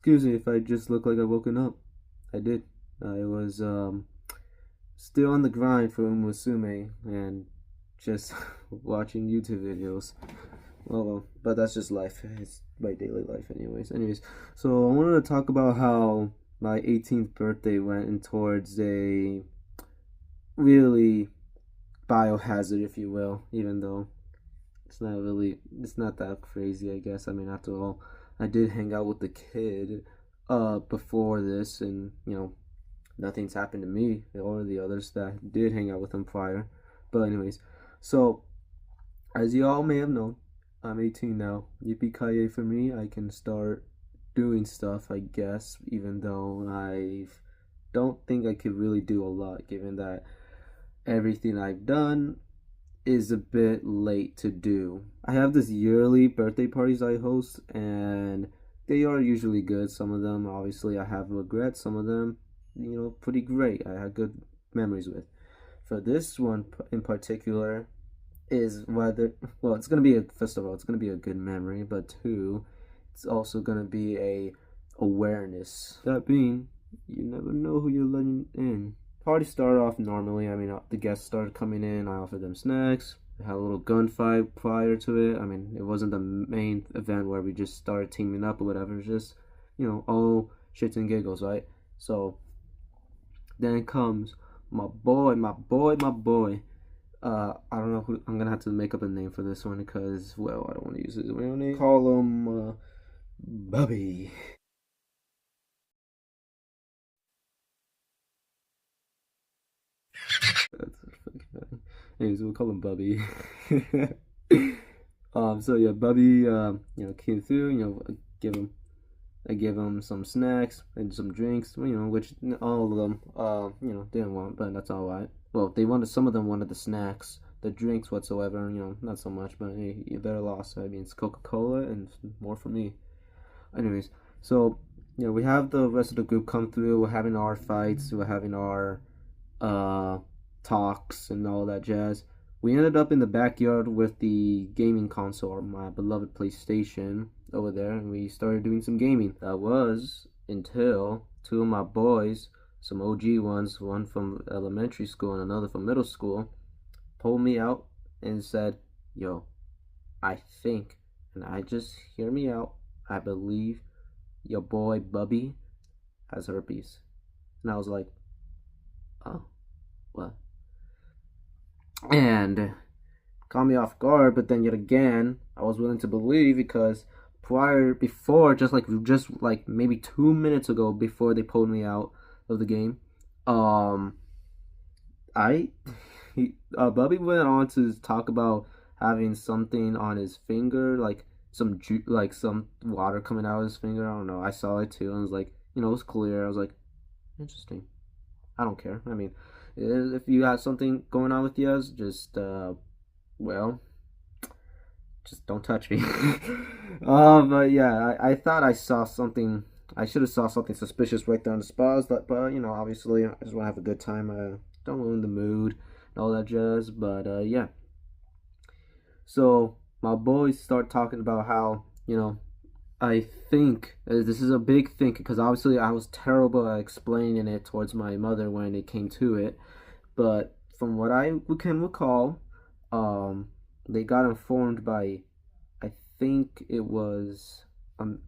Excuse me if I just look like I've woken up. I did. I was still on the grind for Umusume and just watching YouTube videos. Well, but that's just life. It's my daily life, anyways. So I wanted to talk about how my 18th birthday went in towards a really biohazard, if you will, even though it's not that crazy, I guess. I mean, after all, I did hang out with the kid before this, and nothing's happened to me or the others that did hang out with him prior. But anyways, so as you all may have known, I'm 18 now. Yippee ki for me! I can start doing stuff, I guess, even though I don't think I could really do a lot, given that everything I've done is a bit late to do. I have this yearly birthday parties I host, and they are usually good. Some of them, obviously, I have regrets. Some of them, pretty great. I had good memories with. For this one in particular, is whether, well, it's gonna be first of all, it's gonna be a good memory, but two, it's also gonna be a awareness. That being, you never know who you're letting in. Party started off normally. I mean, the guests started coming in. I offered them snacks. We had a little gunfight prior to it. I mean, it wasn't the main event where we just started teaming up or whatever. It was just, all shits and giggles, right? So then it comes my boy. I don't know who. I'm gonna have to make up a name for this one because, well, I don't want to use his real name. Call him Bubby. That's fucking funny. Anyways, we'll call him Bubby. So yeah, Bubby, came through. Give him, I gave him some snacks and some drinks. Which all of them, didn't want, but that's all right. Well, they wanted. Some of them wanted the snacks, the drinks whatsoever. Not so much, but hey, their loss. I mean, it's Coca-Cola and more for me. Anyways, so we have the rest of the group come through. We're having our fights. We're having our uh talks and all that jazz. We ended up in the backyard with the gaming console, my beloved PlayStation, over there, and we started doing some gaming. That was until two of my boys, some OG ones, one from elementary school and another from middle school, pulled me out and said, "Yo, I think, and I just hear me out, I believe your boy Bubby has herpes." And I was like, "Oh, what?" And caught me off guard, but then yet again, I was willing to believe because before, just like maybe 2 minutes ago, before they pulled me out of the game, um, I Bubby went on to talk about having something on his finger, like like some water coming out of his finger. I don't know. I saw it too, and it was like, it was clear. I was like, interesting. I don't care. I mean, if you have something going on with yours, just well, just don't touch me. But yeah, I thought I saw something. I should have saw something suspicious right there on the spot. I was like, but obviously, I just want to have a good time. Don't ruin the mood and all that jazz. But yeah. So my boys start talking about how I think this is a big thing because obviously I was terrible at explaining it towards my mother when it came to it. But from what I can recall, they got informed by, I think it was, I'm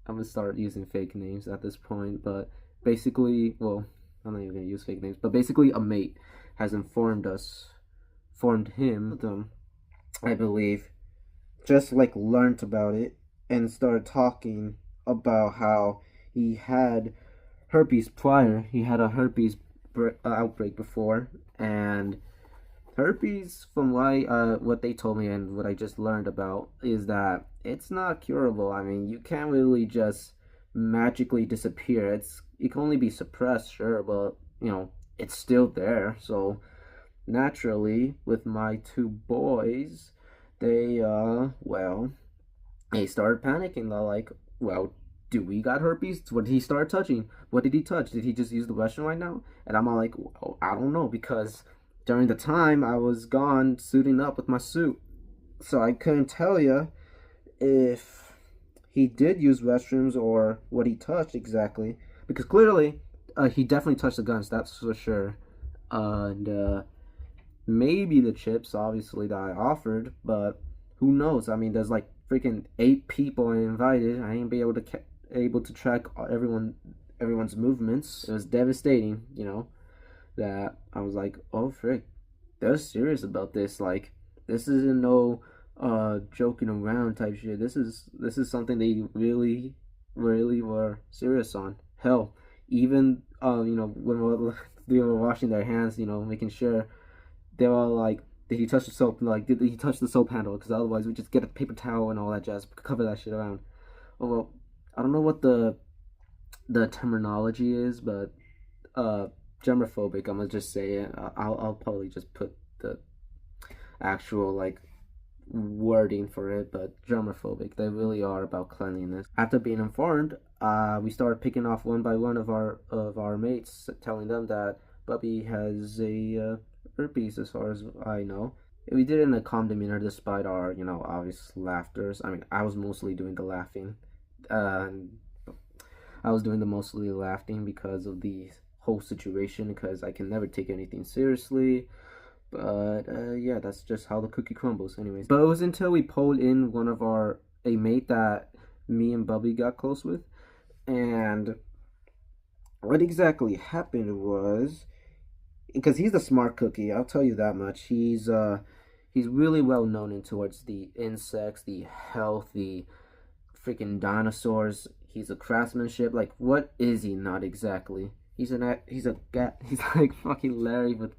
gonna start using fake names at this point, but basically, well, I'm not even gonna use fake names, but basically, a mate has informed him, I believe, just like learned about it and started talking about how he had herpes prior. He had a herpes outbreak before, and herpes, from what they told me and what I just learned about, is that it's not curable. I mean, you can't really just magically disappear. It can only be suppressed, sure, but it's still there. So naturally, with my two boys, they well, they started panicking. They're like, well, do we got herpes? What did he start touching? What did he touch? Did he just use the restroom right now? And I'm all like, well, I don't know, because during the time I was gone suiting up with my suit. So I couldn't tell you if he did use restrooms or what he touched exactly, because clearly he definitely touched the guns. That's for sure. And maybe the chips, obviously, that I offered, but who knows? I mean, there's like freaking 8 people I invited. I ain't be able to track everyone's movements. It was devastating, that I was like, oh frick, they're serious about this. Like, this isn't no joking around type shit. This is something they really really were serious on. Hell, even when they were washing their hands, making sure they were all like, did he touch the soap? Like, did he touch the soap handle? Because otherwise we just get a paper towel and all that jazz, cover that shit around. Oh well, I don't know what the terminology is, but germophobic. I'm gonna just say it. I'll probably just put the actual like wording for it, but germophobic. They really are about cleanliness. After being informed, we started picking off one by one of our mates, telling them that Bubby has a herpes, as far as I know. We did it in a calm demeanor, despite our obvious laughters. I mean, I was mostly doing the laughing. Uh, I was doing the mostly laughing because of the whole situation, because I can never take anything seriously. But yeah, that's just how the cookie crumbles, anyways. But it was until we pulled in a mate that me and Bubby got close with, and what exactly happened was, because he's the smart cookie, I'll tell you that much. He's really well known in towards the insects, the health, the freaking dinosaurs. He's a craftsmanship. Like, what is he not exactly? He's like fucking Larry with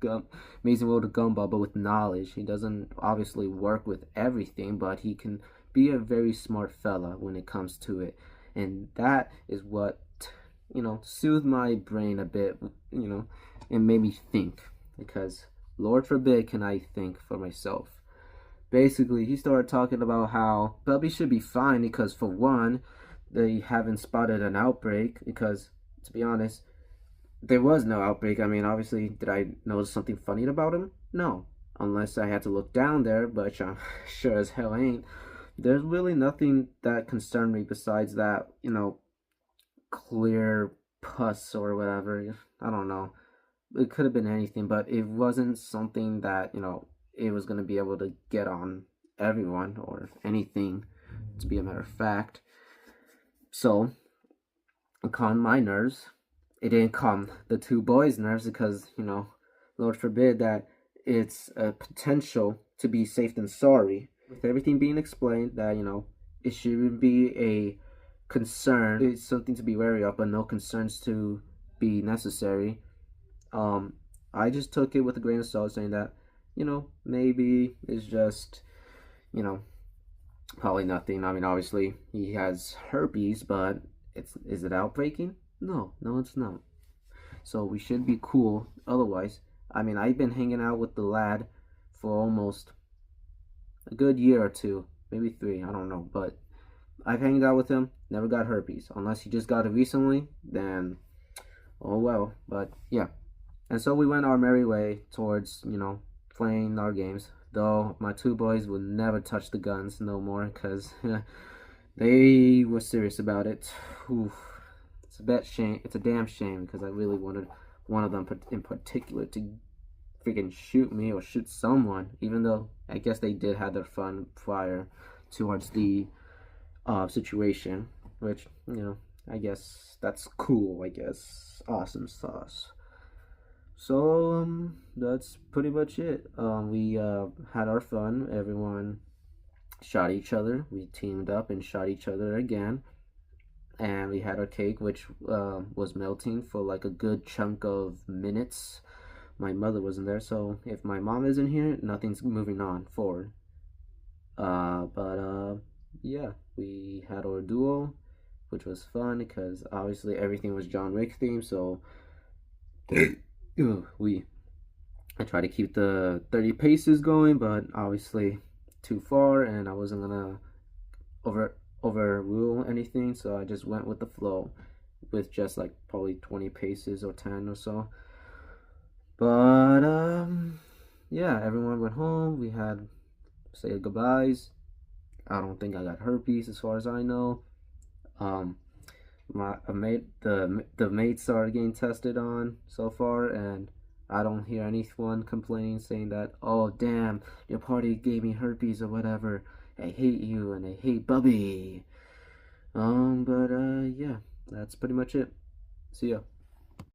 Amazing World of Gumball, but with knowledge. He doesn't obviously work with everything, but he can be a very smart fella when it comes to it, and that is what soothed my brain a bit, and made me think, because Lord forbid can I think for myself. Basically, he started talking about how Bubby should be fine because, for one, they haven't spotted an outbreak, because, to be honest, there was no outbreak. I mean, obviously, did I notice something funny about him? No. Unless I had to look down there, but sure as hell ain't. There's really nothing that concerned me besides that, clear pus or whatever. I don't know. It could have been anything, but it wasn't something that, it was going to be able to get on everyone or anything, to be a matter of fact. So, it calmed my nerves. It didn't calm the two boys' nerves, because, Lord forbid that it's a potential to be safe than sorry. With everything being explained, that, it shouldn't be a concern. It's something to be wary of, but no concerns to be necessary. I just took it with a grain of salt, saying that, maybe it's just, probably nothing. I mean, obviously, he has herpes, but is it outbreaking? No, it's not. So we should be cool. Otherwise, I mean, I've been hanging out with the lad for almost a good year or two, maybe 3, I don't know. But I've hanged out with him, never got herpes. Unless he just got it recently, then oh well. But yeah. And so we went our merry way towards, playing our games. Though my two boys would never touch the guns no more, because they were serious about it. Oof. It's a bad shame. It's a damn shame, because I really wanted one of them in particular to freaking shoot me or shoot someone. Even though I guess they did have their fun prior towards the situation, which I guess that's cool. I guess awesome sauce. So that's pretty much it. We had our fun. Everyone shot each other. We teamed up and shot each other again. And we had our cake, which was melting for like a good chunk of minutes. My mother wasn't there, so if my mom isn't here, nothing's moving on forward. But yeah, we had our duel, which was fun, because obviously everything was John Wick themed. So I tried to keep the 30 paces going, but obviously too far, and I wasn't gonna overrule anything, so I just went with the flow with just like probably 20 paces or 10 or so. But yeah, everyone went home. We had say goodbyes. I don't think I got herpes, as far as I know. Um, my a mate the mates are getting tested on so far, and I don't hear anyone complaining saying that, oh damn, your party gave me herpes or whatever. I hate you and I hate Bubby. But yeah, that's pretty much it. See ya.